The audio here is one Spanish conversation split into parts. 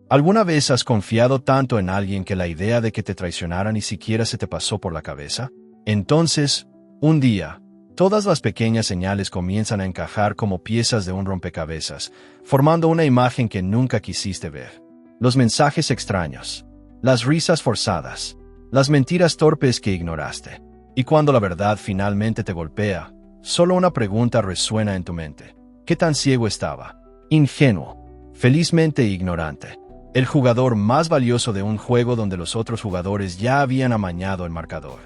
¿Alguna vez has confiado tanto en alguien que la idea de que te traicionara ni siquiera se te pasó por la cabeza? Entonces, un día, todas las pequeñas señales comienzan a encajar como piezas de un rompecabezas, formando una imagen que nunca quisiste ver. Los mensajes extraños, las risas forzadas, las mentiras torpes que ignoraste. Y cuando la verdad finalmente te golpea, solo una pregunta resuena en tu mente. ¿Qué tan ciego estaba? Ingenuo, felizmente ignorante. El jugador más valioso de un juego donde los otros jugadores ya habían amañado el marcador.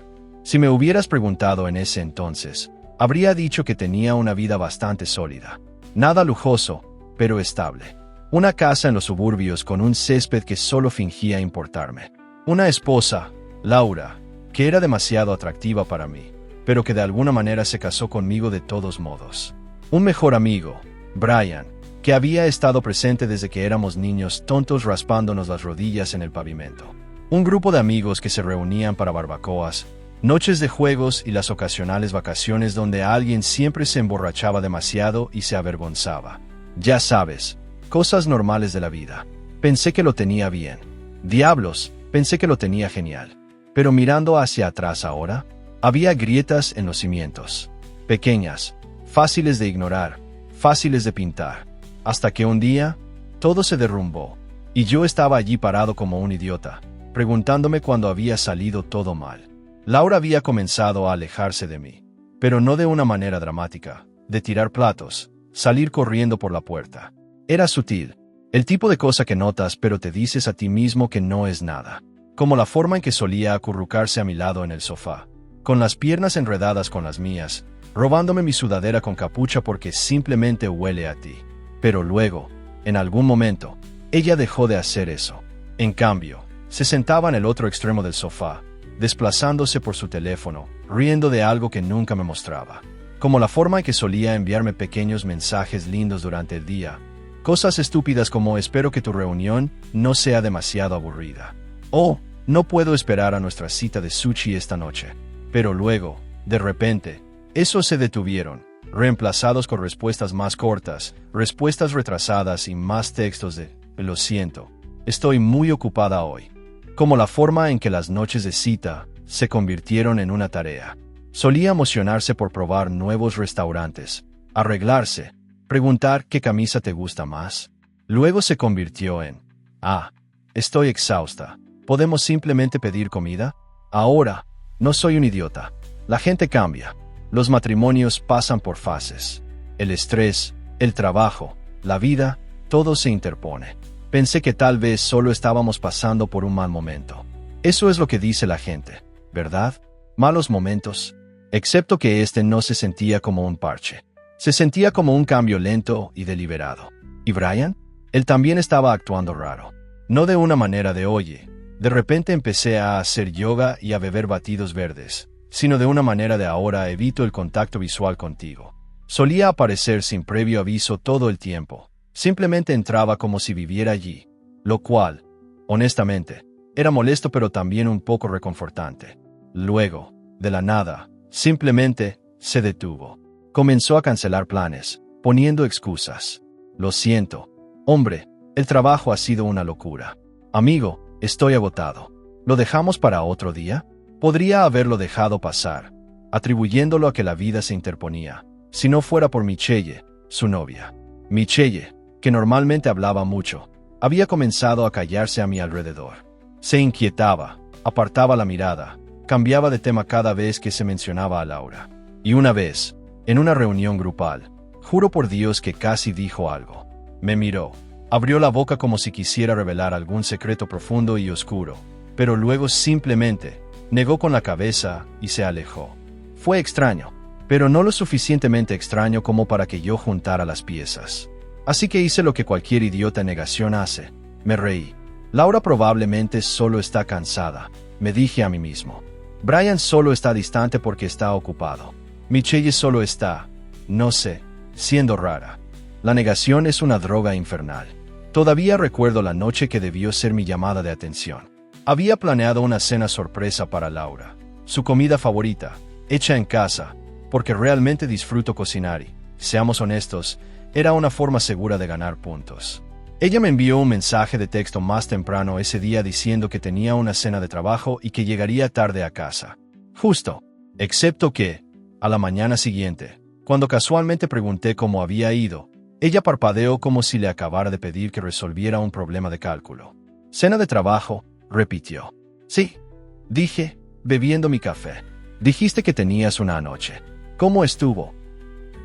Si me hubieras preguntado en ese entonces, habría dicho que tenía una vida bastante sólida. Nada lujoso, pero estable. Una casa en los suburbios con un césped que solo fingía importarme. Una esposa, Laura, que era demasiado atractiva para mí, pero que de alguna manera se casó conmigo de todos modos. Un mejor amigo, Brian, que había estado presente desde que éramos niños tontos raspándonos las rodillas en el pavimento. Un grupo de amigos que se reunían para barbacoas, noches de juegos y las ocasionales vacaciones donde alguien siempre se emborrachaba demasiado y se avergonzaba. Ya sabes, cosas normales de la vida. Pensé que lo tenía bien. Diablos, pensé que lo tenía genial. Pero mirando hacia atrás ahora, había grietas en los cimientos. Pequeñas, fáciles de ignorar, fáciles de pintar. Hasta que un día, todo se derrumbó, y yo estaba allí parado como un idiota, preguntándome cuándo había salido todo mal. Laura había comenzado a alejarse de mí, pero no de una manera dramática, de tirar platos, salir corriendo por la puerta. Era sutil, el tipo de cosa que notas pero te dices a ti mismo que no es nada, como la forma en que solía acurrucarse a mi lado en el sofá, con las piernas enredadas con las mías, robándome mi sudadera con capucha porque simplemente huele a ti. Pero luego, en algún momento, ella dejó de hacer eso. En cambio, se sentaba en el otro extremo del sofá, desplazándose por su teléfono, riendo de algo que nunca me mostraba. Como la forma en que solía enviarme pequeños mensajes lindos durante el día. Cosas estúpidas como espero que tu reunión no sea demasiado aburrida. O no puedo esperar a nuestra cita de sushi esta noche. Pero luego, de repente, esos se detuvieron, reemplazados con respuestas más cortas, respuestas retrasadas y más textos de lo siento, estoy muy ocupada hoy. Como la forma en que las noches de cita se convirtieron en una tarea. Solía emocionarse por probar nuevos restaurantes, arreglarse, preguntar qué camisa te gusta más. Luego se convirtió en, estoy exhausta, ¿podemos simplemente pedir comida? Ahora, no soy un idiota. La gente cambia. Los matrimonios pasan por fases. El estrés, el trabajo, la vida, todo se interpone. Pensé que tal vez solo estábamos pasando por un mal momento. Eso es lo que dice la gente, ¿verdad? Malos momentos. Excepto que este no se sentía como un parche. Se sentía como un cambio lento y deliberado. ¿Y Brian? Él también estaba actuando raro. No de una manera de oye. De repente empecé a hacer yoga y a beber batidos verdes, sino de una manera de ahora evito el contacto visual contigo. Solía aparecer sin previo aviso todo el tiempo. Simplemente entraba como si viviera allí, lo cual, honestamente, era molesto pero también un poco reconfortante. Luego, de la nada, simplemente, se detuvo. Comenzó a cancelar planes, poniendo excusas. Lo siento, hombre, el trabajo ha sido una locura. Amigo, estoy agotado. ¿Lo dejamos para otro día? Podría haberlo dejado pasar, atribuyéndolo a que la vida se interponía, si no fuera por Michelle, su novia. Michelle, que normalmente hablaba mucho, había comenzado a callarse a mi alrededor. Se inquietaba, apartaba la mirada, cambiaba de tema cada vez que se mencionaba a Laura. Y una vez, en una reunión grupal, juro por Dios que casi dijo algo. Me miró, abrió la boca como si quisiera revelar algún secreto profundo y oscuro, pero luego simplemente negó con la cabeza y se alejó. Fue extraño, pero no lo suficientemente extraño como para que yo juntara las piezas. Así que hice lo que cualquier idiota en negación hace. Me reí. Laura probablemente solo está cansada, me dije a mí mismo. Brian solo está distante porque está ocupado. Michelle solo está, no sé, siendo rara. La negación es una droga infernal. Todavía recuerdo la noche que debió ser mi llamada de atención. Había planeado una cena sorpresa para Laura, su comida favorita, hecha en casa, porque realmente disfruto cocinar y, seamos honestos, era una forma segura de ganar puntos. Ella me envió un mensaje de texto más temprano ese día diciendo que tenía una cena de trabajo y que llegaría tarde a casa. Justo. Excepto que, a la mañana siguiente, cuando casualmente pregunté cómo había ido, ella parpadeó como si le acabara de pedir que resolviera un problema de cálculo. «Cena de trabajo», repitió. «Sí», dije, bebiendo mi café. «Dijiste que tenías una anoche. ¿Cómo estuvo?»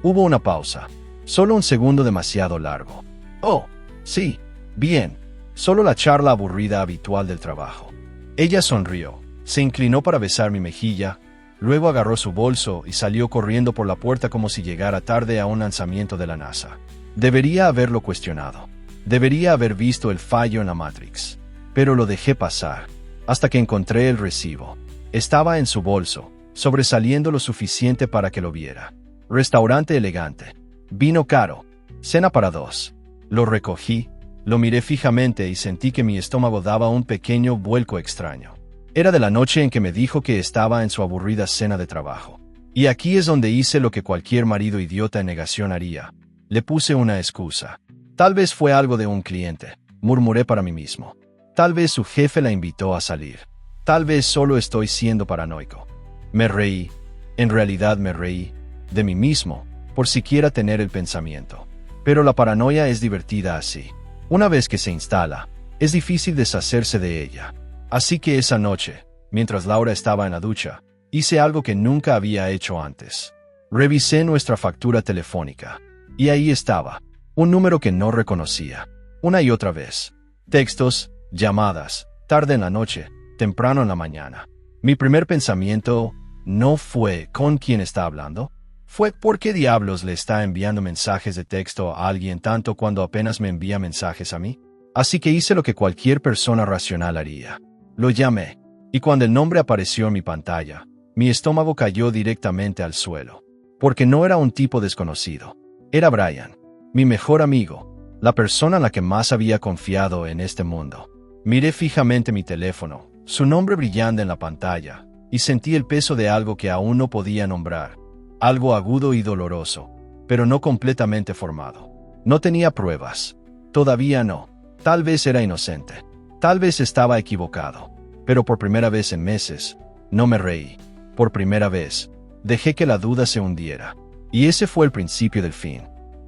Hubo una pausa. Solo un segundo demasiado largo. «Oh, sí, bien. Solo la charla aburrida habitual del trabajo». Ella sonrió, se inclinó para besar mi mejilla, luego agarró su bolso y salió corriendo por la puerta como si llegara tarde a un lanzamiento de la NASA. Debería haberlo cuestionado. Debería haber visto el fallo en la Matrix. Pero lo dejé pasar, hasta que encontré el recibo. Estaba en su bolso, sobresaliendo lo suficiente para que lo viera. Restaurante elegante. Vino caro. Cena para dos. Lo recogí, lo miré fijamente y sentí que mi estómago daba un pequeño vuelco extraño. Era de la noche en que me dijo que estaba en su aburrida cena de trabajo. Y aquí es donde hice lo que cualquier marido idiota en negación haría. Le puse una excusa. Tal vez fue algo de un cliente, murmuré para mí mismo. Tal vez su jefe la invitó a salir. Tal vez solo estoy siendo paranoico. Me reí. En realidad me reí. De mí mismo, por siquiera tener el pensamiento. Pero la paranoia es divertida así. Una vez que se instala, es difícil deshacerse de ella. Así que esa noche, mientras Laura estaba en la ducha, hice algo que nunca había hecho antes. Revisé nuestra factura telefónica. Y ahí estaba, un número que no reconocía. Una y otra vez. Textos, llamadas, tarde en la noche, temprano en la mañana. Mi primer pensamiento no fue ¿con quién está hablando? Fue ¿por qué diablos le está enviando mensajes de texto a alguien tanto cuando apenas me envía mensajes a mí? Así que hice lo que cualquier persona racional haría. Lo llamé, y cuando el nombre apareció en mi pantalla, mi estómago cayó directamente al suelo. Porque no era un tipo desconocido. Era Brian, mi mejor amigo, la persona en la que más había confiado en este mundo. Miré fijamente mi teléfono, su nombre brillante en la pantalla, y sentí el peso de algo que aún no podía nombrar. Algo agudo y doloroso, pero no completamente formado. No tenía pruebas. Todavía no. Tal vez era inocente. Tal vez estaba equivocado. Pero por primera vez en meses, no me reí. Por primera vez, dejé que la duda se hundiera. Y ese fue el principio del fin.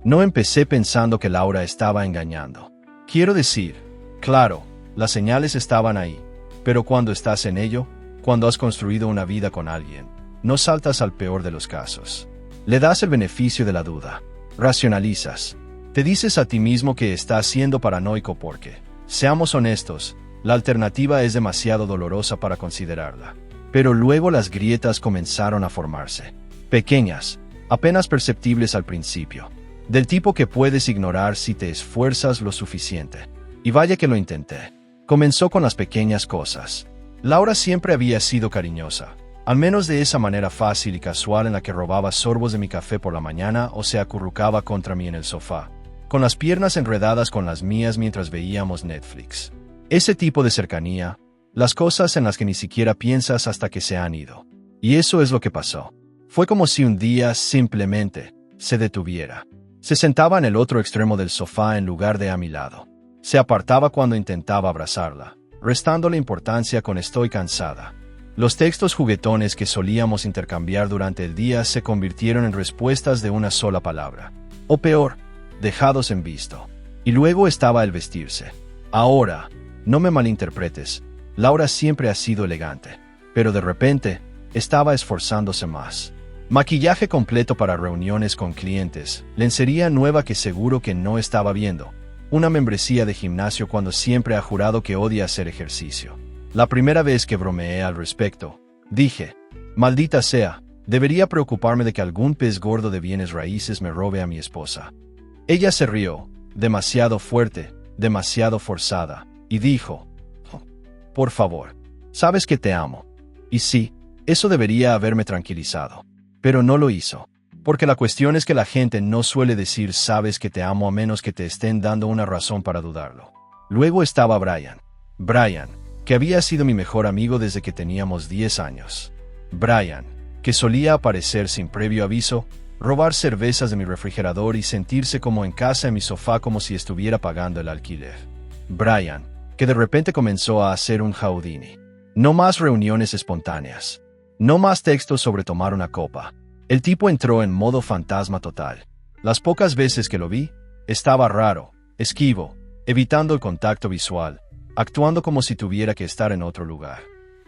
No empecé pensando que Laura estaba engañando. Quiero decir, claro, las señales estaban ahí. Pero cuando estás en ello, cuando has construido una vida con alguien, no saltas al peor de los casos. Le das el beneficio de la duda. Racionalizas. Te dices a ti mismo que estás siendo paranoico porque, seamos honestos, la alternativa es demasiado dolorosa para considerarla. Pero luego las grietas comenzaron a formarse. Pequeñas, apenas perceptibles al principio. Del tipo que puedes ignorar si te esfuerzas lo suficiente. Y vaya que lo intenté. Comenzó con las pequeñas cosas. Laura siempre había sido cariñosa. Al menos de esa manera fácil y casual en la que robaba sorbos de mi café por la mañana o se acurrucaba contra mí en el sofá, con las piernas enredadas con las mías mientras veíamos Netflix. Ese tipo de cercanía, las cosas en las que ni siquiera piensas hasta que se han ido. Y eso es lo que pasó. Fue como si un día, simplemente, se detuviera. Se sentaba en el otro extremo del sofá en lugar de a mi lado. Se apartaba cuando intentaba abrazarla, restándole importancia con «estoy cansada». Los textos juguetones que solíamos intercambiar durante el día se convirtieron en respuestas de una sola palabra. O peor, dejados en visto. Y luego estaba el vestirse. Ahora, no me malinterpretes, Laura siempre ha sido elegante. Pero de repente, estaba esforzándose más. Maquillaje completo para reuniones con clientes, lencería nueva que seguro que no estaba viendo, una membresía de gimnasio cuando siempre ha jurado que odia hacer ejercicio. La primera vez que bromeé al respecto, dije, maldita sea, debería preocuparme de que algún pez gordo de bienes raíces me robe a mi esposa. Ella se rió, demasiado fuerte, demasiado forzada, y dijo, oh, por favor, sabes que te amo. Y sí, eso debería haberme tranquilizado. Pero no lo hizo. Porque la cuestión es que la gente no suele decir sabes que te amo a menos que te estén dando una razón para dudarlo. Luego estaba Brian. Brian, que había sido mi mejor amigo desde que teníamos 10 años. Brian, que solía aparecer sin previo aviso, robar cervezas de mi refrigerador y sentirse como en casa en mi sofá como si estuviera pagando el alquiler. Brian, que de repente comenzó a hacer un Houdini. No más reuniones espontáneas. No más textos sobre tomar una copa. El tipo entró en modo fantasma total. Las pocas veces que lo vi, estaba raro, esquivo, evitando el contacto visual, actuando como si tuviera que estar en otro lugar.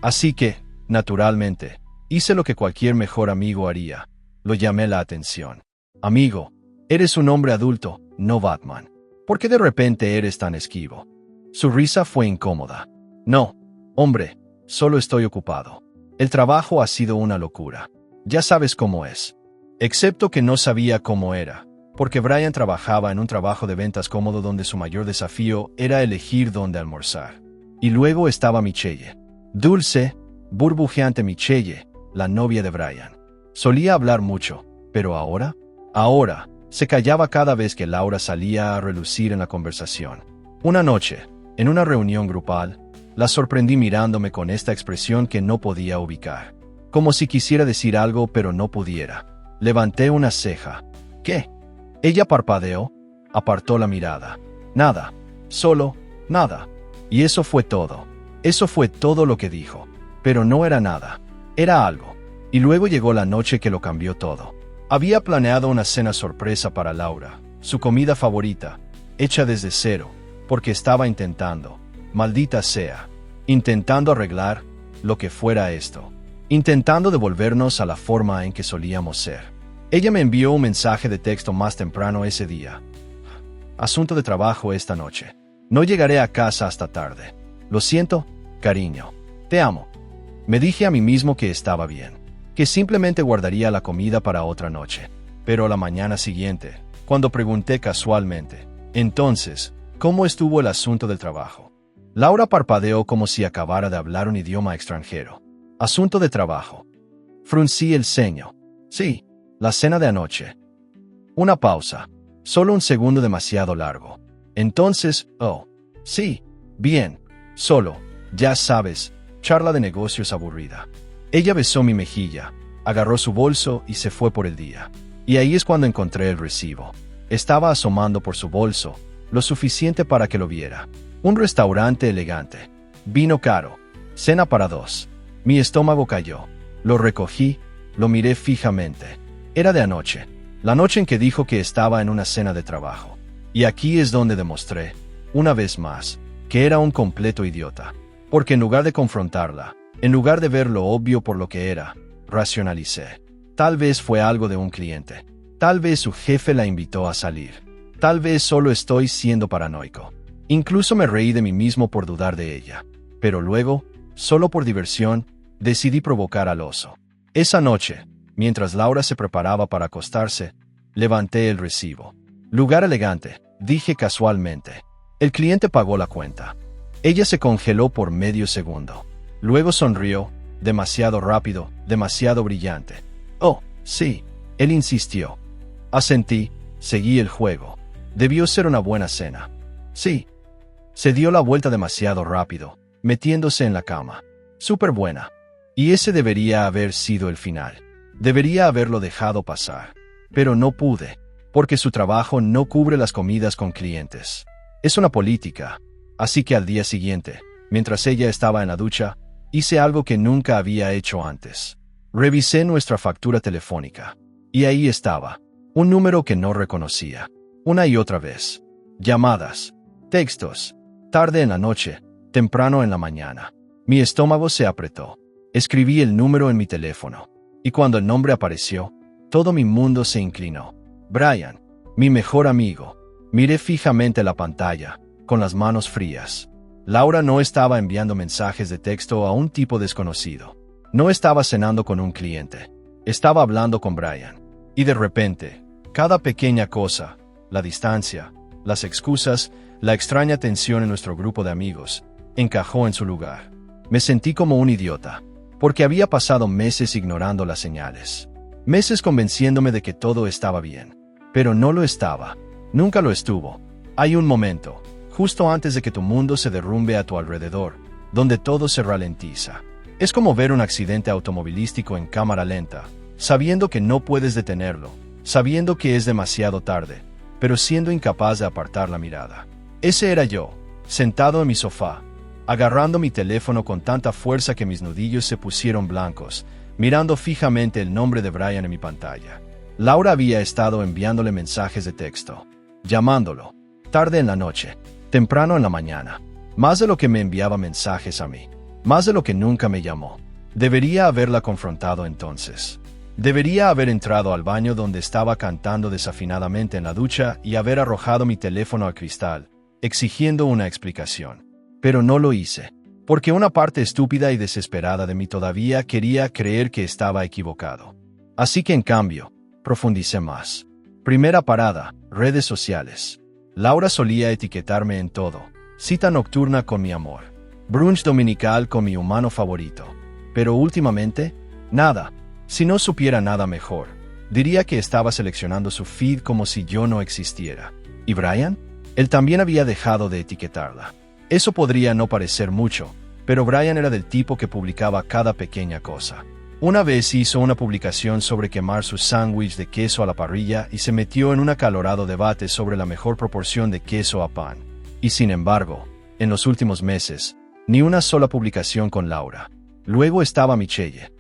Así que, naturalmente, hice lo que cualquier mejor amigo haría. Lo llamé la atención. Amigo, eres un hombre adulto, no Batman. ¿Por qué de repente eres tan esquivo? Su risa fue incómoda. No, hombre, solo estoy ocupado. El trabajo ha sido una locura. Ya sabes cómo es. Excepto que no sabía cómo era, porque Brian trabajaba en un trabajo de ventas cómodo donde su mayor desafío era elegir dónde almorzar. Y luego estaba Michelle. Dulce, burbujeante Michelle, la novia de Brian. Solía hablar mucho, pero ahora, se callaba cada vez que Laura salía a relucir en la conversación. Una noche, en una reunión grupal, la sorprendí mirándome con esta expresión que no podía ubicar. Como si quisiera decir algo pero no pudiera. Levanté una ceja. ¿Qué? Ella parpadeó, apartó la mirada. Nada, solo, nada. Y eso fue todo. Eso fue todo lo que dijo. Pero no era nada. Era algo. Y luego llegó la noche que lo cambió todo. Había planeado una cena sorpresa para Laura, su comida favorita, hecha desde cero, porque estaba intentando, maldita sea, intentando arreglar lo que fuera esto, intentando devolvernos a la forma en que solíamos ser. Ella me envió un mensaje de texto más temprano ese día. Asunto de trabajo esta noche. No llegaré a casa hasta tarde. Lo siento, cariño. Te amo. Me dije a mí mismo que estaba bien, que simplemente guardaría la comida para otra noche. Pero la mañana siguiente, cuando pregunté casualmente, entonces, ¿cómo estuvo el asunto del trabajo? Laura parpadeó como si acabara de hablar un idioma extranjero. Asunto de trabajo. Fruncí el ceño. Sí, la cena de anoche. Una pausa. Solo un segundo demasiado largo. Entonces, oh, sí, bien, solo, ya sabes, charla de negocios aburrida. Ella besó mi mejilla, agarró su bolso y se fue por el día. Y ahí es cuando encontré el recibo. Estaba asomando por su bolso, lo suficiente para que lo viera. Un restaurante elegante. Vino caro. Cena para dos. Mi estómago cayó. Lo recogí, lo miré fijamente. Era de anoche. La noche en que dijo que estaba en una cena de trabajo. Y aquí es donde demostré, una vez más, que era un completo idiota. Porque en lugar de confrontarla, en lugar de ver lo obvio por lo que era, racionalicé. Tal vez fue algo de un cliente. Tal vez su jefe la invitó a salir. Tal vez solo estoy siendo paranoico. Incluso me reí de mí mismo por dudar de ella. Pero luego, solo por diversión, decidí provocar al oso. Esa noche, mientras Laura se preparaba para acostarse, levanté el recibo. Lugar elegante, dije casualmente. El cliente pagó la cuenta. Ella se congeló por medio segundo. Luego sonrió, demasiado rápido, demasiado brillante. Oh, sí, él insistió. Asentí, seguí el juego. Debió ser una buena cena. Sí. Se dio la vuelta demasiado rápido, metiéndose en la cama. Súper buena. Y ese debería haber sido el final. Debería haberlo dejado pasar. Pero no pude, porque su trabajo no cubre las comidas con clientes. Es una política. Así que al día siguiente, mientras ella estaba en la ducha, hice algo que nunca había hecho antes. Revisé nuestra factura telefónica. Y ahí estaba. Un número que no reconocía. Una y otra vez. Llamadas. Textos. Tarde en la noche. Temprano en la mañana. Mi estómago se apretó. Escribí el número en mi teléfono. Y cuando el nombre apareció, todo mi mundo se inclinó. Brian, mi mejor amigo. Miré fijamente la pantalla, con las manos frías. Laura no estaba enviando mensajes de texto a un tipo desconocido. No estaba cenando con un cliente. Estaba hablando con Brian. Y de repente, cada pequeña cosa, la distancia, las excusas, la extraña tensión en nuestro grupo de amigos, encajó en su lugar. Me sentí como un idiota, porque había pasado meses ignorando las señales. Meses convenciéndome de que todo estaba bien. Pero no lo estaba. Nunca lo estuvo. Hay un momento, justo antes de que tu mundo se derrumbe a tu alrededor, donde todo se ralentiza. Es como ver un accidente automovilístico en cámara lenta, sabiendo que no puedes detenerlo, sabiendo que es demasiado tarde, pero siendo incapaz de apartar la mirada. Ese era yo, sentado en mi sofá, agarrando mi teléfono con tanta fuerza que mis nudillos se pusieron blancos, mirando fijamente el nombre de Brian en mi pantalla. Laura había estado enviándole mensajes de texto, llamándolo, tarde en la noche, temprano en la mañana, más de lo que me enviaba mensajes a mí, más de lo que nunca me llamó. Debería haberla confrontado entonces. Debería haber entrado al baño donde estaba cantando desafinadamente en la ducha y haber arrojado mi teléfono al cristal, exigiendo una explicación. Pero no lo hice, porque una parte estúpida y desesperada de mí todavía quería creer que estaba equivocado. Así que en cambio, profundicé más. Primera parada, redes sociales. Laura solía etiquetarme en todo. Cita nocturna con mi amor. Brunch dominical con mi humano favorito. Pero últimamente, nada. Si no supiera nada mejor, diría que estaba seleccionando su feed como si yo no existiera. ¿Y Brian? Él también había dejado de etiquetarla. Eso podría no parecer mucho, pero Brian era del tipo que publicaba cada pequeña cosa. Una vez hizo una publicación sobre quemar su sándwich de queso a la parrilla y se metió en un acalorado debate sobre la mejor proporción de queso a pan. Y sin embargo, en los últimos meses, ni una sola publicación con Laura. Luego estaba Michelle,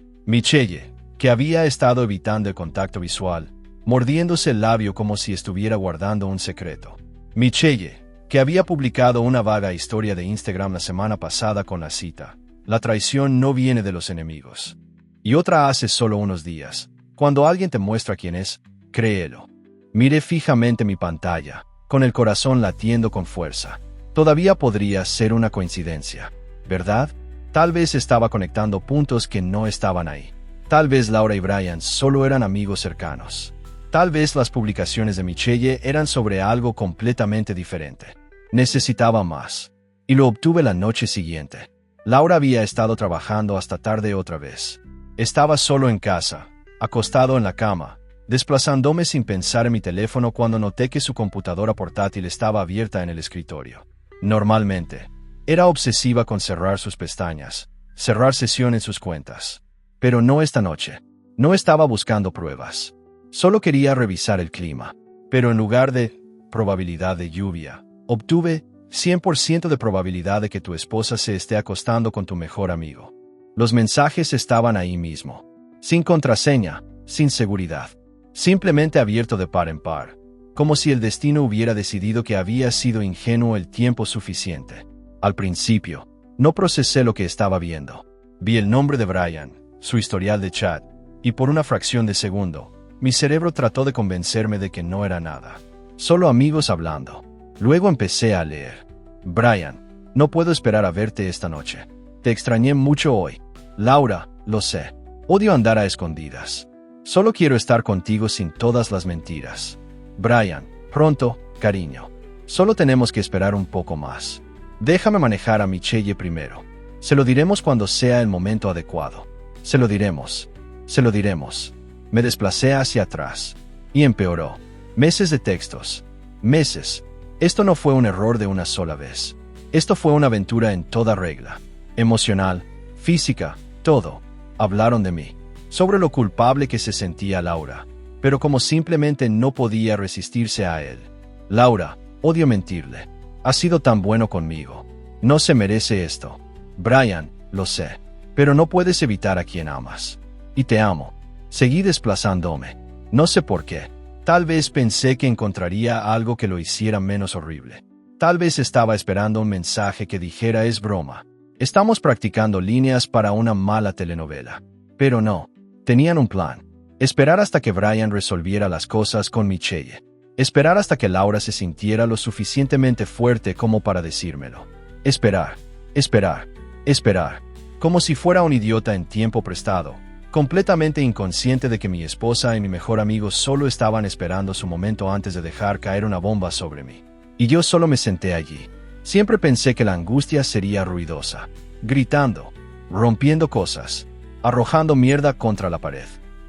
que había estado evitando el contacto visual, mordiéndose el labio como si estuviera guardando un secreto. Michelle, que había publicado una vaga historia de Instagram la semana pasada con la cita, la traición no viene de los enemigos. Y otra hace solo unos días, cuando alguien te muestra quién es, créelo. Miré fijamente mi pantalla, con el corazón latiendo con fuerza. Todavía podría ser una coincidencia, ¿verdad? Tal vez estaba conectando puntos que no estaban ahí. Tal vez Laura y Brian solo eran amigos cercanos. Tal vez las publicaciones de Michelle eran sobre algo completamente diferente. Necesitaba más. Y lo obtuve la noche siguiente. Laura había estado trabajando hasta tarde otra vez. Estaba solo en casa, acostado en la cama, desplazándome sin pensar en mi teléfono cuando noté que su computadora portátil estaba abierta en el escritorio. Normalmente, era obsesiva con cerrar sus pestañas, cerrar sesión en sus cuentas. Pero no esta noche. No estaba buscando pruebas. Solo quería revisar el clima. Pero en lugar de probabilidad de lluvia, obtuve 100% de probabilidad de que tu esposa se esté acostando con tu mejor amigo. Los mensajes estaban ahí mismo. Sin contraseña, sin seguridad. Simplemente abierto de par en par. Como si el destino hubiera decidido que había sido ingenuo el tiempo suficiente. Al principio, no procesé lo que estaba viendo. Vi el nombre de Brian, su historial de chat, y por una fracción de segundo, mi cerebro trató de convencerme de que no era nada. Solo amigos hablando. Luego empecé a leer. Brian, no puedo esperar a verte esta noche. Te extrañé mucho hoy. Laura, lo sé. Odio andar a escondidas. Solo quiero estar contigo sin todas las mentiras. Brian, pronto, cariño. Solo tenemos que esperar un poco más. Déjame manejar a Michelle primero. Se lo diremos cuando sea el momento adecuado. Se lo diremos. Se lo diremos. Me desplacé hacia atrás. Y empeoró. Meses de textos. Meses. Esto no fue un error de una sola vez. Esto fue una aventura en toda regla. Emocional, física, todo. Hablaron de mí. Sobre lo culpable que se sentía Laura. Pero como simplemente no podía resistirse a él. Laura, odio mentirle. Ha sido tan bueno conmigo. No se merece esto. Brian, lo sé. Pero no puedes evitar a quien amas. Y te amo. Seguí desplazándome. No sé por qué. Tal vez pensé que encontraría algo que lo hiciera menos horrible. Tal vez estaba esperando un mensaje que dijera es broma. Estamos practicando líneas para una mala telenovela. Pero no. Tenían un plan. Esperar hasta que Brian resolviera las cosas con Michelle. Esperar hasta que Laura se sintiera lo suficientemente fuerte como para decírmelo. Esperar. Esperar. Esperar. Como si fuera un idiota en tiempo prestado. Completamente inconsciente de que mi esposa y mi mejor amigo solo estaban esperando su momento antes de dejar caer una bomba sobre mí. Y yo solo me senté allí. Siempre pensé que la angustia sería ruidosa. Gritando. Rompiendo cosas. Arrojando mierda contra la pared.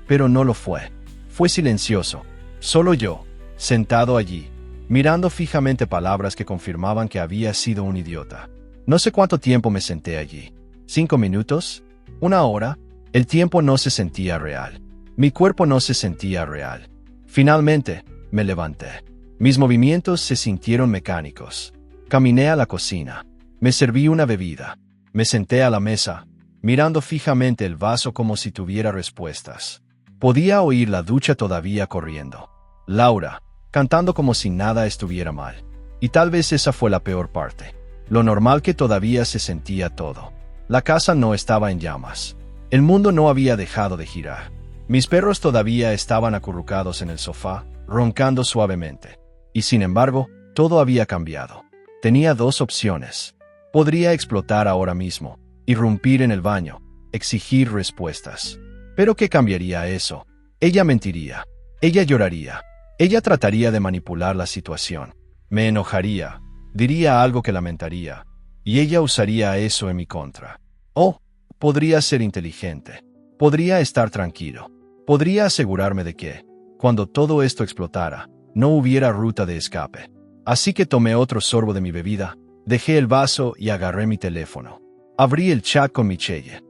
Pero no lo fue. Fue silencioso. Solo yo, sentado allí, mirando fijamente palabras que confirmaban que había sido un idiota. No sé cuánto tiempo me senté allí. 5 minutos, 1 hora. El tiempo no se sentía real. Mi cuerpo no se sentía real. Finalmente, me levanté. Mis movimientos se sintieron mecánicos. Caminé a la cocina. Me serví una bebida. Me senté a la mesa, mirando fijamente el vaso como si tuviera respuestas. Podía oír la ducha todavía corriendo. Laura, cantando como si nada estuviera mal. Y tal vez esa fue la peor parte. Lo normal que todavía se sentía todo. La casa no estaba en llamas. El mundo no había dejado de girar. Mis perros todavía estaban acurrucados en el sofá, roncando suavemente. Y sin embargo, todo había cambiado. Tenía dos opciones. Podría explotar ahora mismo, irrumpir en el baño, exigir respuestas. ¿Pero qué cambiaría eso? Ella mentiría. Ella lloraría. Ella trataría de manipular la situación. Me enojaría. Diría algo que lamentaría. Y ella usaría eso en mi contra. Oh, podría ser inteligente. Podría estar tranquilo. Podría asegurarme de que, cuando todo esto explotara, no hubiera ruta de escape. Así que tomé otro sorbo de mi bebida, dejé el vaso y agarré mi teléfono. Abrí el chat con Michelle.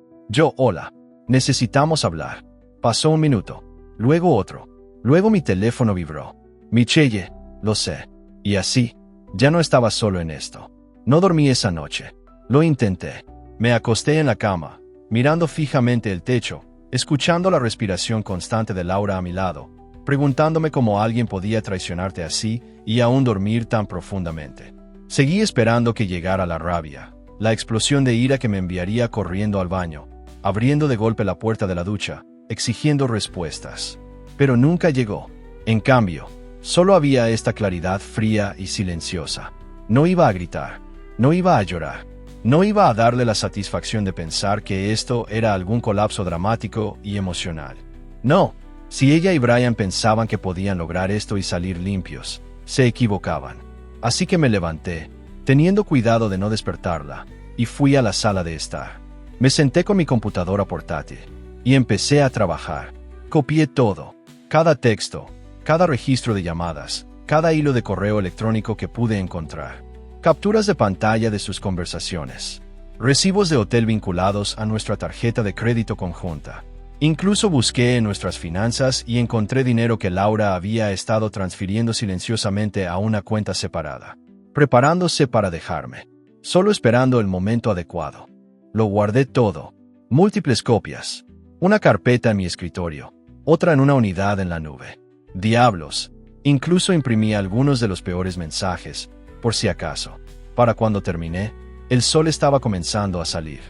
Hola. Necesitamos hablar. Pasó un minuto. Luego otro. Luego mi teléfono vibró. Michelle, lo sé. Y así, ya no estaba solo en esto. No dormí esa noche. Lo intenté. Me acosté en la cama, mirando fijamente el techo, escuchando la respiración constante de Laura a mi lado, preguntándome cómo alguien podía traicionarte así y aún dormir tan profundamente. Seguí esperando que llegara la rabia, la explosión de ira que me enviaría corriendo al baño, abriendo de golpe la puerta de la ducha, exigiendo respuestas. Pero nunca llegó. En cambio, solo había esta claridad fría y silenciosa. No iba a gritar, no iba a llorar, no iba a darle la satisfacción de pensar que esto era algún colapso dramático y emocional. No, si ella y Brian pensaban que podían lograr esto y salir limpios, se equivocaban. Así que me levanté, teniendo cuidado de no despertarla, y fui a la sala de estar. Me senté con mi computadora portátil, y empecé a trabajar. Copié todo, cada texto, cada registro de llamadas, cada hilo de correo electrónico que pude encontrar. Capturas de pantalla de sus conversaciones. Recibos de hotel vinculados a nuestra tarjeta de crédito conjunta. Incluso busqué en nuestras finanzas y encontré dinero que Laura había estado transfiriendo silenciosamente a una cuenta separada, preparándose para dejarme, solo esperando el momento adecuado. Lo guardé todo, múltiples copias, una carpeta en mi escritorio, otra en una unidad en la nube. Diablos, incluso imprimí algunos de los peores mensajes, por si acaso. Para cuando terminé, el sol estaba comenzando a salir.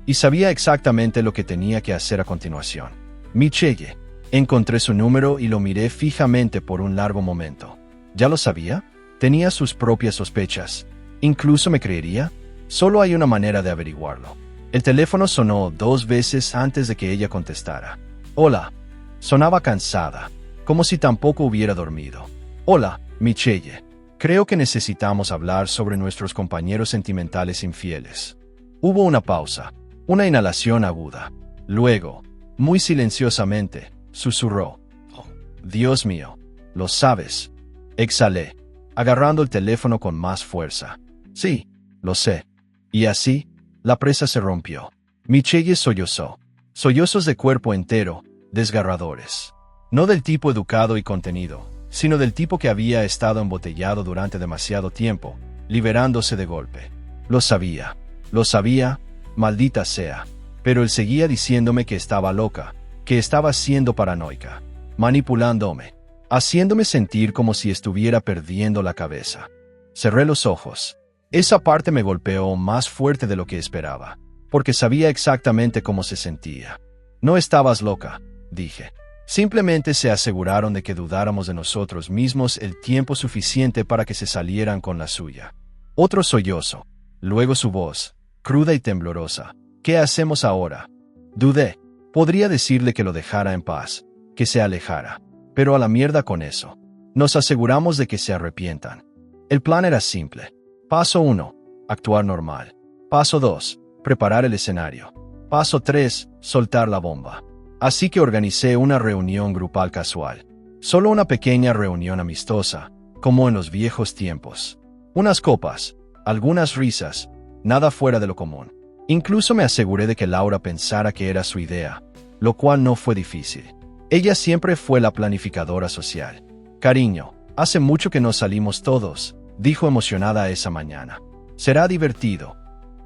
Y sabía exactamente lo que tenía que hacer a continuación. Michelle. Encontré su número y lo miré fijamente por un largo momento. ¿Ya lo sabía? Tenía sus propias sospechas. ¿Incluso me creería? Solo hay una manera de averiguarlo. El teléfono sonó 2 veces antes de que ella contestara. Hola. Sonaba cansada, como si tampoco hubiera dormido. Hola, Michelle. Creo que necesitamos hablar sobre nuestros compañeros sentimentales infieles. Hubo una pausa. Una inhalación aguda. Luego, muy silenciosamente, susurró. Oh, Dios mío, lo sabes. Exhalé, agarrando el teléfono con más fuerza. Sí, lo sé. Y así, la presa se rompió. Michelle sollozó. Sollozos de cuerpo entero, desgarradores. No del tipo educado y contenido, sino del tipo que había estado embotellado durante demasiado tiempo, liberándose de golpe. Lo sabía, maldita sea. Pero él seguía diciéndome que estaba loca, que estaba siendo paranoica, manipulándome, haciéndome sentir como si estuviera perdiendo la cabeza. Cerré los ojos. Esa parte me golpeó más fuerte de lo que esperaba, porque sabía exactamente cómo se sentía. No estabas loca, dije. Simplemente se aseguraron de que dudáramos de nosotros mismos el tiempo suficiente para que se salieran con la suya. Otro sollozo. Luego su voz, cruda y temblorosa. ¿Qué hacemos ahora? Dudé. Podría decirle que lo dejara en paz, que se alejara. Pero a la mierda con eso. Nos aseguramos de que se arrepientan. El plan era simple. Paso 1. Actuar normal. Paso 2. Preparar el escenario. Paso 3. Soltar la bomba. Así que organicé una reunión grupal casual. Solo una pequeña reunión amistosa, como en los viejos tiempos. Unas copas, algunas risas, nada fuera de lo común. Incluso me aseguré de que Laura pensara que era su idea, lo cual no fue difícil. Ella siempre fue la planificadora social. Cariño, hace mucho que no salimos todos, dijo emocionada esa mañana. Será divertido.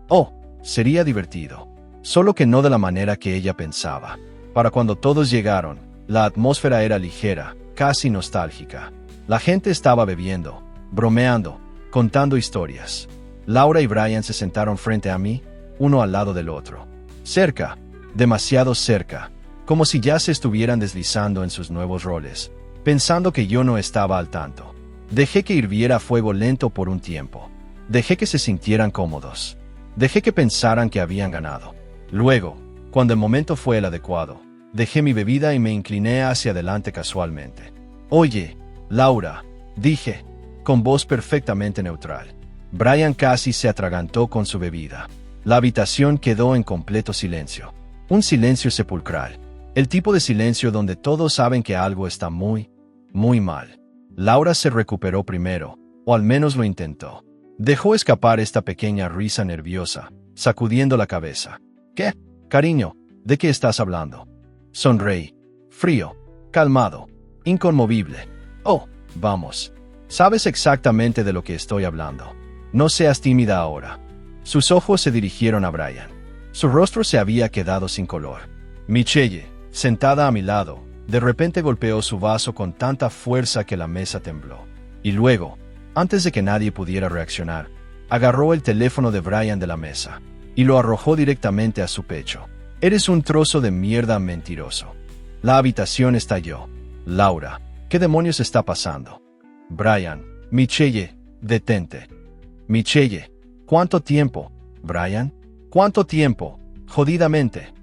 Oh, sería divertido. Solo que no de la manera que ella pensaba. Para cuando todos llegaron, la atmósfera era ligera, casi nostálgica. La gente estaba bebiendo, bromeando, contando historias. Laura y Brian se sentaron frente a mí, uno al lado del otro. Cerca, demasiado cerca, como si ya se estuvieran deslizando en sus nuevos roles, pensando que yo no estaba al tanto. Dejé que hirviera a fuego lento por un tiempo. Dejé que se sintieran cómodos. Dejé que pensaran que habían ganado. Luego, cuando el momento fue el adecuado, dejé mi bebida y me incliné hacia adelante casualmente. Oye, Laura, dije, con voz perfectamente neutral. Brian casi se atragantó con su bebida. La habitación quedó en completo silencio. Un silencio sepulcral. El tipo de silencio donde todos saben que algo está muy, muy mal. Laura se recuperó primero, o al menos lo intentó. Dejó escapar esta pequeña risa nerviosa, sacudiendo la cabeza. ¿Qué? Cariño, ¿de qué estás hablando? Sonreí. Frío, calmado, inconmovible. Oh, vamos. Sabes exactamente de lo que estoy hablando. No seas tímida ahora. Sus ojos se dirigieron a Brian. Su rostro se había quedado sin color. Michelle, sentada a mi lado, de repente golpeó su vaso con tanta fuerza que la mesa tembló. Y luego, antes de que nadie pudiera reaccionar, agarró el teléfono de Brian de la mesa y lo arrojó directamente a su pecho. Eres un trozo de mierda mentiroso. La habitación estalló. Laura, ¿qué demonios está pasando? Brian, Michelle, detente. Michelle, ¿cuánto tiempo? Brian, ¿cuánto tiempo? Jodidamente.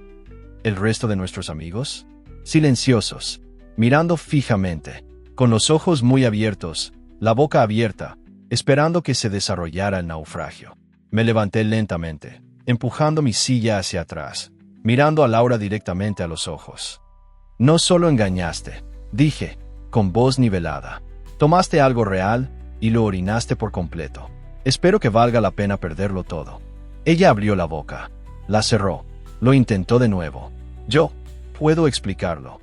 ¿El resto de nuestros amigos? Silenciosos, mirando fijamente, con los ojos muy abiertos, la boca abierta, esperando que se desarrollara el naufragio. Me levanté lentamente, empujando mi silla hacia atrás, mirando a Laura directamente a los ojos. No solo engañaste, dije, con voz nivelada. Tomaste algo real y lo orinaste por completo. Espero que valga la pena perderlo todo. Ella abrió la boca, la cerró, lo intentó de nuevo. Yo puedo explicarlo.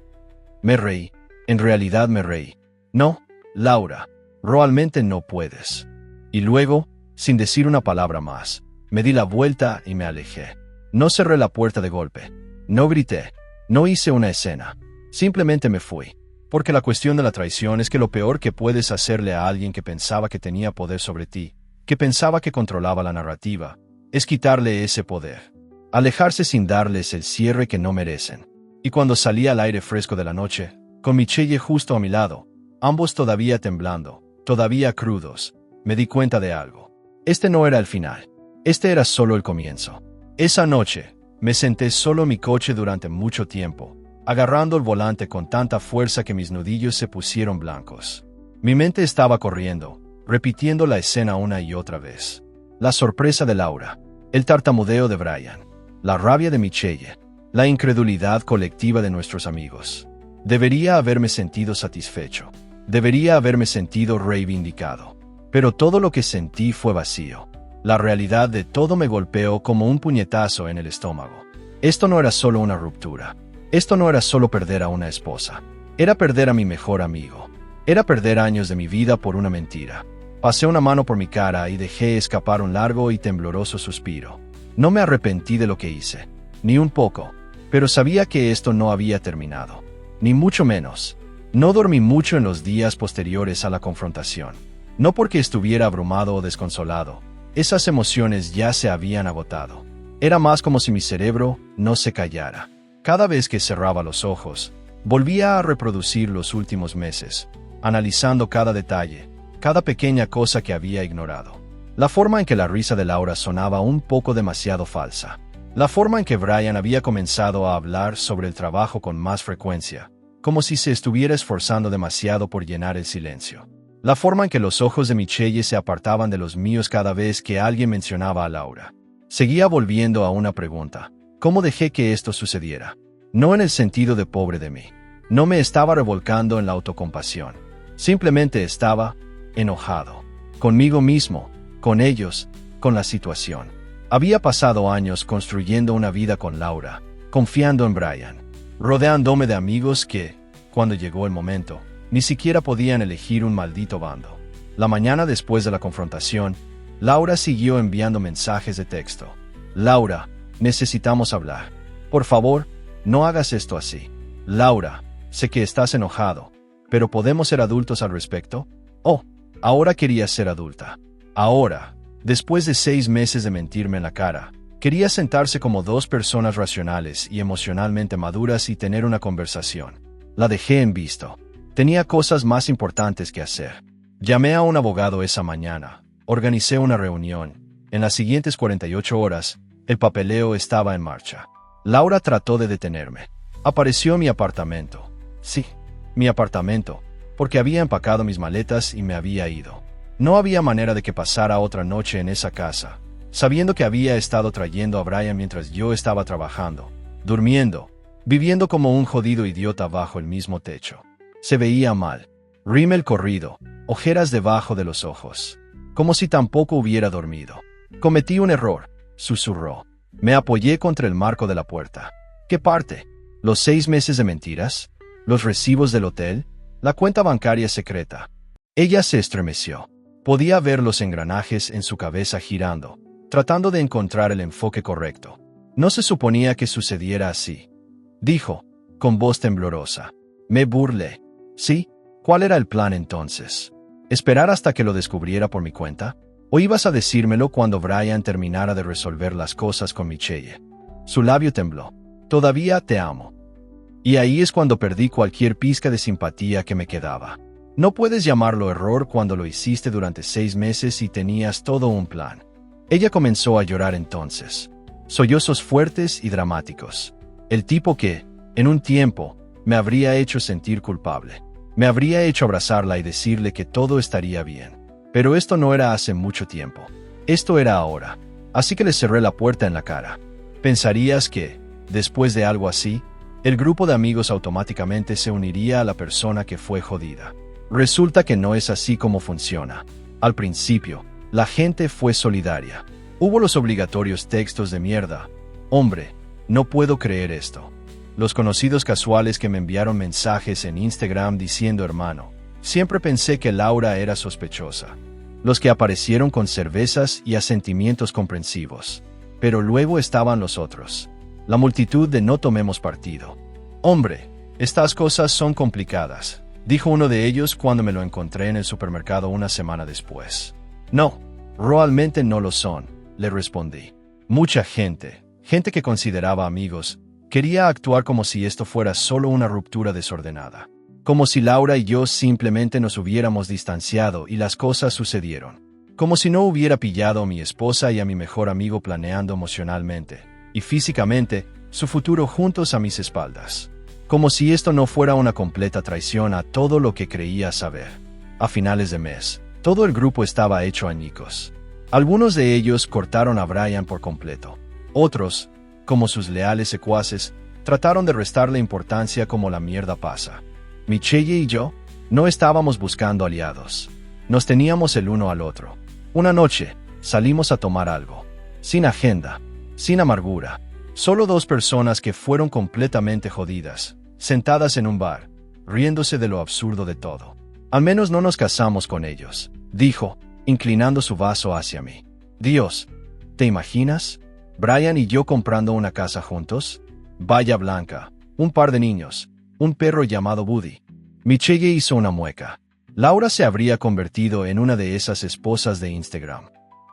Me reí, en realidad me reí. No, Laura, realmente no puedes. Y luego, sin decir una palabra más, me di la vuelta y me alejé. No cerré la puerta de golpe, no grité, no hice una escena. Simplemente me fui. Porque la cuestión de la traición es que lo peor que puedes hacerle a alguien que pensaba que tenía poder sobre ti, que pensaba que controlaba la narrativa, es quitarle ese poder. Alejarse sin darles el cierre que no merecen. Y cuando salí al aire fresco de la noche, con Michelle justo a mi lado, ambos todavía temblando, todavía crudos, me di cuenta de algo. Este no era el final. Este era solo el comienzo. Esa noche, me senté solo en mi coche durante mucho tiempo, agarrando el volante con tanta fuerza que mis nudillos se pusieron blancos. Mi mente estaba corriendo, repitiendo la escena una y otra vez. La sorpresa de Laura, el tartamudeo de Brian, la rabia de Michelle, la incredulidad colectiva de nuestros amigos. Debería haberme sentido satisfecho. Debería haberme sentido reivindicado. Pero todo lo que sentí fue vacío. La realidad de todo me golpeó como un puñetazo en el estómago. Esto no era solo una ruptura. Esto no era solo perder a una esposa. Era perder a mi mejor amigo. Era perder años de mi vida por una mentira. Pasé una mano por mi cara y dejé escapar un largo y tembloroso suspiro. No me arrepentí de lo que hice, ni un poco, pero sabía que esto no había terminado. Ni mucho menos. No dormí mucho en los días posteriores a la confrontación. No porque estuviera abrumado o desconsolado. Esas emociones ya se habían agotado. Era más como si mi cerebro no se callara. Cada vez que cerraba los ojos, volvía a reproducir los últimos meses, analizando cada detalle, cada pequeña cosa que había ignorado. La forma en que la risa de Laura sonaba un poco demasiado falsa. La forma en que Brian había comenzado a hablar sobre el trabajo con más frecuencia, como si se estuviera esforzando demasiado por llenar el silencio. La forma en que los ojos de Michelle se apartaban de los míos cada vez que alguien mencionaba a Laura. Seguía volviendo a una pregunta. ¿Cómo dejé que esto sucediera? No en el sentido de pobre de mí. No me estaba revolcando en la autocompasión. Simplemente estaba enojado. Conmigo mismo, con ellos, con la situación. Había pasado años construyendo una vida con Laura, confiando en Brian, rodeándome de amigos que, cuando llegó el momento, ni siquiera podían elegir un maldito bando. La mañana después de la confrontación, Laura siguió enviando mensajes de texto. Laura, necesitamos hablar. Por favor, no hagas esto así. Laura, sé que estás enojado, pero ¿podemos ser adultos al respecto? Oh, ahora querías ser adulta. Ahora, después de 6 meses de mentirme en la cara, quería sentarse como dos personas racionales y emocionalmente maduras y tener una conversación. La dejé en visto. Tenía cosas más importantes que hacer. Llamé a un abogado esa mañana. Organicé una reunión. En las siguientes 48 horas, el papeleo estaba en marcha. Laura trató de detenerme. Apareció mi apartamento. Sí, mi apartamento, porque había empacado mis maletas y me había ido. No había manera de que pasara otra noche en esa casa, sabiendo que había estado trayendo a Brian mientras yo estaba trabajando, durmiendo, viviendo como un jodido idiota bajo el mismo techo. Se veía mal. Rímel corrido, ojeras debajo de los ojos. Como si tampoco hubiera dormido. Cometí un error, susurró. Me apoyé contra el marco de la puerta. ¿Qué parte? ¿Los 6 meses de mentiras? ¿Los recibos del hotel? ¿La cuenta bancaria secreta? Ella se estremeció. Podía ver los engranajes en su cabeza girando, tratando de encontrar el enfoque correcto. No se suponía que sucediera así. Dijo, con voz temblorosa. Me burlé. ¿Sí? ¿Cuál era el plan entonces? ¿Esperar hasta que lo descubriera por mi cuenta? ¿O ibas a decírmelo cuando Brian terminara de resolver las cosas con Michelle? Su labio tembló. Todavía te amo. Y ahí es cuando perdí cualquier pizca de simpatía que me quedaba. No puedes llamarlo error cuando lo hiciste durante 6 meses y tenías todo un plan. Ella comenzó a llorar entonces. Sollozos fuertes y dramáticos. El tipo que, en un tiempo, me habría hecho sentir culpable. Me habría hecho abrazarla y decirle que todo estaría bien. Pero esto no era hace mucho tiempo. Esto era ahora. Así que le cerré la puerta en la cara. ¿Pensarías que, después de algo así, el grupo de amigos automáticamente se uniría a la persona que fue jodida? Resulta que no es así como funciona. Al principio, la gente fue solidaria. Hubo los obligatorios textos de mierda. Hombre, no puedo creer esto. Los conocidos casuales que me enviaron mensajes en Instagram diciendo hermano. Siempre pensé que Laura era sospechosa. Los que aparecieron con cervezas y asentimientos comprensivos. Pero luego estaban los otros. La multitud de no tomemos partido. Hombre, estas cosas son complicadas, dijo uno de ellos cuando me lo encontré en el supermercado una semana después. No, realmente no lo son, le respondí. Mucha gente que consideraba amigos, quería actuar como si esto fuera solo una ruptura desordenada. Como si Laura y yo simplemente nos hubiéramos distanciado y las cosas sucedieron. Como si no hubiera pillado a mi esposa y a mi mejor amigo planeando emocionalmente y físicamente su futuro juntos a mis espaldas. Como si esto no fuera una completa traición a todo lo que creía saber. A finales de mes, todo el grupo estaba hecho añicos. Algunos de ellos cortaron a Brian por completo. Otros, como sus leales secuaces, trataron de restarle importancia como la mierda pasa. Michelle y yo no estábamos buscando aliados. Nos teníamos el uno al otro. Una noche, salimos a tomar algo. Sin agenda, sin amargura. Solo 2 personas que fueron completamente jodidas, sentadas en un bar, riéndose de lo absurdo de todo. Al menos no nos casamos con ellos, dijo, inclinando su vaso hacia mí. Dios, ¿te imaginas? Brian y yo comprando una casa juntos. Valla blanca, un par de niños, un perro llamado Buddy. Michelle hizo una mueca. Laura se habría convertido en una de esas esposas de Instagram.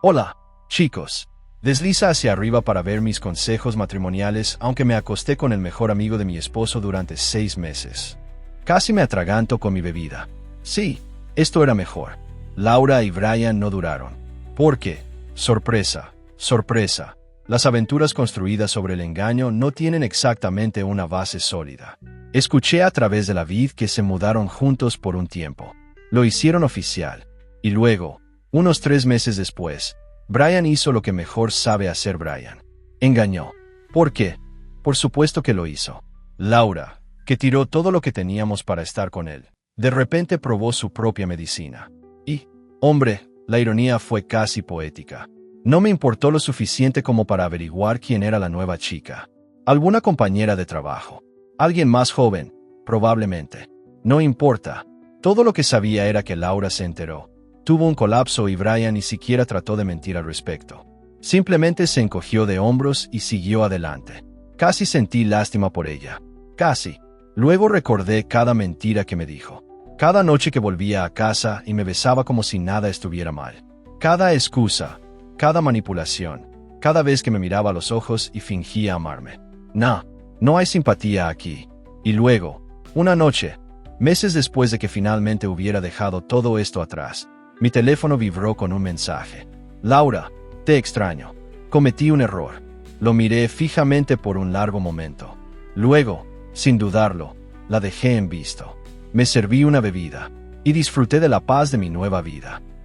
Hola, chicos. Desliza hacia arriba para ver mis consejos matrimoniales, aunque me acosté con el mejor amigo de mi esposo durante 6 meses. Casi me atraganto con mi bebida. Sí, esto era mejor. Laura y Brian no duraron. Porque, sorpresa, sorpresa, las aventuras construidas sobre el engaño no tienen exactamente una base sólida. Escuché a través de la vid que se mudaron juntos por un tiempo. Lo hicieron oficial. Y luego, unos 3 meses después, Brian hizo lo que mejor sabe hacer Brian. Engañó. ¿Por qué? Por supuesto que lo hizo. Laura, que tiró todo lo que teníamos para estar con él, de repente probó su propia medicina. Y, hombre, la ironía fue casi poética. No me importó lo suficiente como para averiguar quién era la nueva chica. Alguna compañera de trabajo. Alguien más joven, probablemente. No importa. Todo lo que sabía era que Laura se enteró. Tuvo un colapso y Brian ni siquiera trató de mentir al respecto. Simplemente se encogió de hombros y siguió adelante. Casi sentí lástima por ella. Casi. Luego recordé cada mentira que me dijo. Cada noche que volvía a casa y me besaba como si nada estuviera mal. Cada excusa, cada manipulación, cada vez que me miraba a los ojos y fingía amarme. No hay simpatía aquí. Y luego, una noche, meses después de que finalmente hubiera dejado todo esto atrás, mi teléfono vibró con un mensaje. Laura, te extraño. Cometí un error. Lo miré fijamente por un largo momento. Luego, sin dudarlo, la dejé en visto. Me serví una bebida y disfruté de la paz de mi nueva vida.